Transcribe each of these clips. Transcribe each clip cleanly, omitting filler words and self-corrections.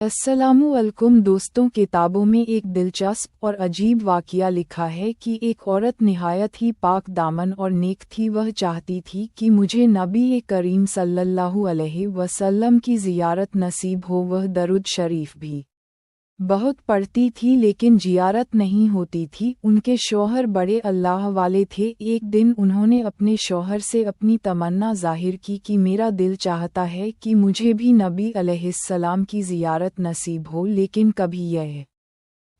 अस्सलामुअलैकुम दोस्तों, किताबों में एक दिलचस्प और अजीब वाक़या लिखा है कि एक औरत निहायत ही पाक दामन और नेक थी। वह चाहती थी कि मुझे नबी करीम सल्लल्लाहु अलैहि वसल्लम की ज़ियारत नसीब हो। वह दरूद शरीफ भी बहुत पढ़ती थी लेकिन ज़ियारत नहीं होती थी। उनके शौहर बड़े अल्लाह वाले थे। एक दिन उन्होंने अपने शौहर से अपनी तमन्ना ज़ाहिर की कि मेरा दिल चाहता है कि मुझे भी नबी अलैहिस्सलाम की ज़ियारत नसीब हो, लेकिन कभी यह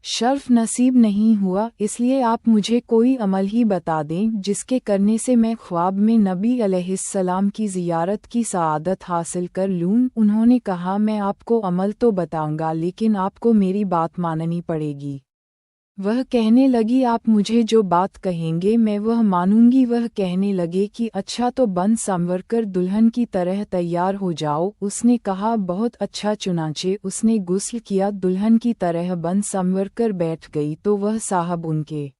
शर्फ नसीब नहीं हुआ। इसलिए आप मुझे कोई अमल ही बता दें जिसके करने से मैं ख्वाब में नबी अलैहिस्सलाम की ज़ियारत की सआदत हासिल कर लूँ। उन्होंने कहा, मैं आपको अमल तो बताऊंगा लेकिन आपको मेरी बात माननी पड़ेगी। वह कहने लगी, आप मुझे जो बात कहेंगे मैं वह मानूंगी। वह कहने लगे कि अच्छा तो बन संवर कर दुल्हन की तरह तैयार हो जाओ। उसने कहा, बहुत अच्छा। चुनांचे उसने गुस्ल किया, दुल्हन की तरह बन संवर कर बैठ गई तो वह साहब उनके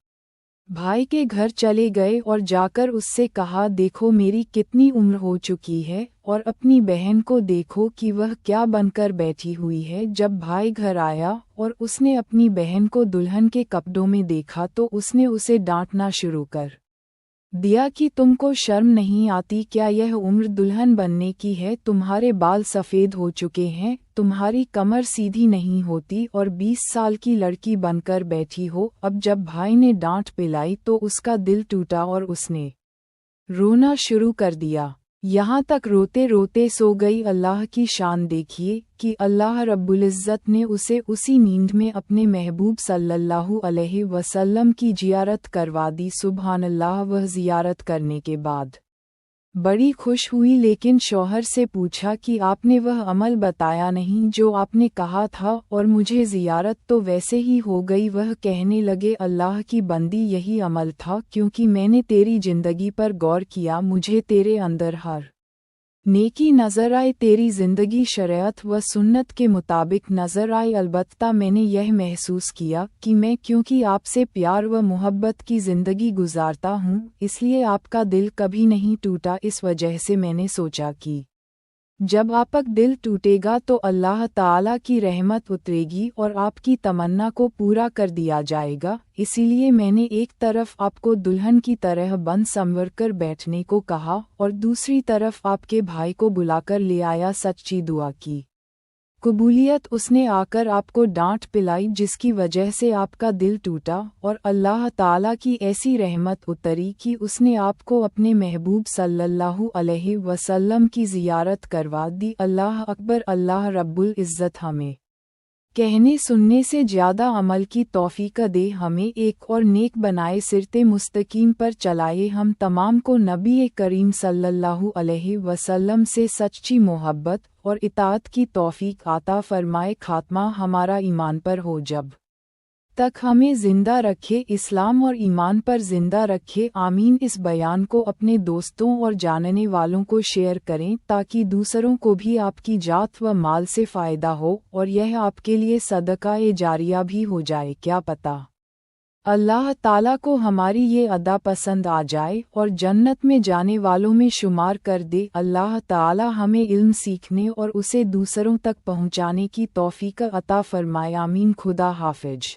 भाई के घर चले गए और जाकर उससे कहा, देखो मेरी कितनी उम्र हो चुकी है और अपनी बहन को देखो कि वह क्या बनकर बैठी हुई है। जब भाई घर आया और उसने अपनी बहन को दुल्हन के कपड़ों में देखा तो उसने उसे डांटना शुरू कर दिया कि तुमको शर्म नहीं आती क्या? यह उम्र दुल्हन बनने की है, तुम्हारे बाल सफ़ेद हो चुके हैं, तुम्हारी कमर सीधी नहीं होती और 20 साल की लड़की बनकर बैठी हो। अब जब भाई ने डांट पिलाई तो उसका दिल टूटा और उसने रोना शुरू कर दिया, यहाँ तक रोते रोते सो गई। अल्लाह की शान देखिए कि अल्लाह रब्बुल इज़्ज़त ने उसे उसी नींद में अपने महबूब सल्लल्लाहु अलैहि वसल्लम की ज़ियारत करवा दी। सुब्हानअल्लाह। वह ज़ियारत करने के बाद बड़ी खुश हुई लेकिन शौहर से पूछा कि आपने वह अमल बताया नहीं जो आपने कहा था और मुझे ज़ियारत तो वैसे ही हो गई। वह कहने लगे, अल्लाह की बंदी, यही अमल था क्योंकि मैंने तेरी ज़िंदगी पर गौर किया, मुझे तेरे अंदर हर नेकी नज़र आए, तेरी ज़िंदगी शरीयत व सुन्नत के मुताबिक नज़र आई। अलबत्ता मैंने यह महसूस किया कि मैं क्योंकि आपसे प्यार व मोहब्बत की ज़िंदगी गुजारता हूँ इसलिए आपका दिल कभी नहीं टूटा। इस वजह से मैंने सोचा कि जब आपका दिल टूटेगा तो अल्लाह ताला की रहमत उतरेगी और आपकी तमन्ना को पूरा कर दिया जाएगा। इसीलिए मैंने एक तरफ आपको दुल्हन की तरह बन संवर कर बैठने को कहा और दूसरी तरफ आपके भाई को बुलाकर ले आया। सच्ची दुआ की कबूलियत उसने आकर आपको डांट पिलाई जिसकी वजह से आपका दिल टूटा और अल्लाह ताला की ऐसी रहमत उतरी कि उसने आपको अपने महबूब सल्लल्लाहु अलैहि वसल्लम की ज़ियारत करवा दी। अल्लाह अकबर। अल्लाह रब्बुल इज़्ज़त हमें कहने सुनने से ज़्यादा अमल की तौफीक दे, हमें एक और नेक बनाए, सिरते मुस्तकीम पर चलाए। हम तमाम को नबी करीम सल्लल्लाहु अलैहि वसल्लम से सच्ची मोहब्बत और इताअत की तौफीक आता फरमाए। खात्मा हमारा ईमान पर हो, जब तक हमें ज़िंदा रखे, इस्लाम और ईमान पर ज़िंदा रखे। आमीन। इस बयान को अपने दोस्तों और जानने वालों को शेयर करें ताकि दूसरों को भी आपकी जात व माल से फ़ायदा हो और यह आपके लिए सदका-ए जारिया भी हो जाए। क्या पता अल्लाह ताला को हमारी ये अदा पसंद आ जाए और जन्नत में जाने वालों में शुमार कर दे। अल्लाह ताला हमें इल्म सीखने और उसे दूसरों तक पहुँचाने की तौफीक अता फरमाए। आमीन। खुदा हाफिज।